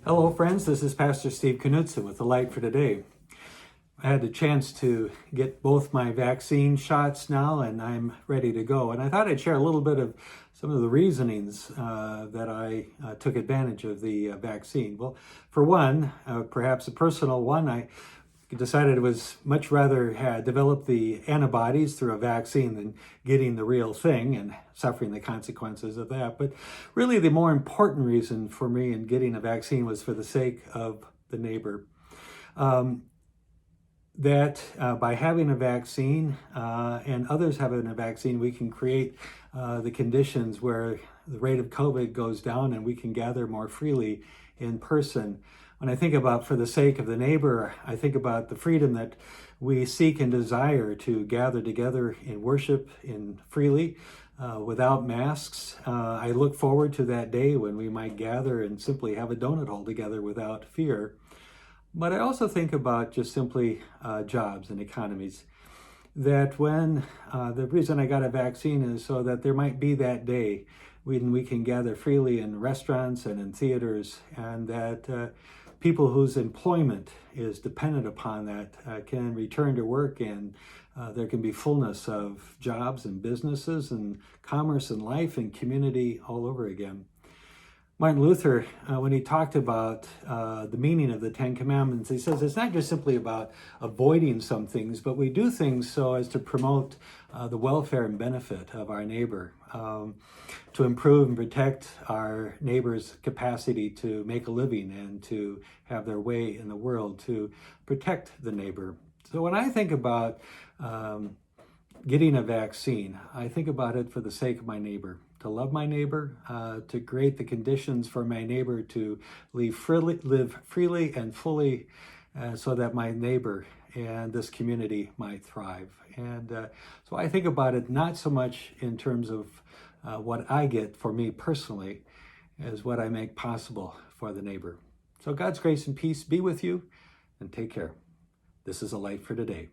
Hello friends, this is Pastor Steve Knudsen with The Light for Today. I had the chance to get both my vaccine shots now and I'm ready to go. And I thought I'd share a little bit of some of the reasonings that I took advantage of the vaccine. Well, for one, perhaps a personal one, I decided it was much rather develop the antibodies through a vaccine than getting the real thing and suffering the consequences of that. But really the more important reason for me in getting a vaccine was for the sake of the neighbor. By having a vaccine and others having a vaccine, we can create the conditions where the rate of COVID goes down and we can gather more freely in person. When I think about for the sake of the neighbor, I think about the freedom that we seek and desire to gather together in worship freely without masks. I look forward to that day when we might gather and simply have a donut hole together without fear. But I also think about just simply jobs and economies. That when the reason I got a vaccine is so that there might be that day when we can gather freely in restaurants and in theaters, and that people whose employment is dependent upon that can return to work, and there can be fullness of jobs and businesses and commerce and life and community all over again. Martin Luther, when he talked about the meaning of the Ten Commandments, he says it's not just simply about avoiding some things, but we do things so as to promote the welfare and benefit of our neighbor, to improve and protect our neighbor's capacity to make a living and to have their way in the world, to protect the neighbor. So when I think about getting a vaccine, I think about it for the sake of my neighbor, to love my neighbor, to create the conditions for my neighbor to live freely and fully so that my neighbor and this community might thrive. And so I think about it not so much in terms of what I get for me personally as what I make possible for the neighbor. So God's grace and peace be with you, and take care. This is A Light for Today.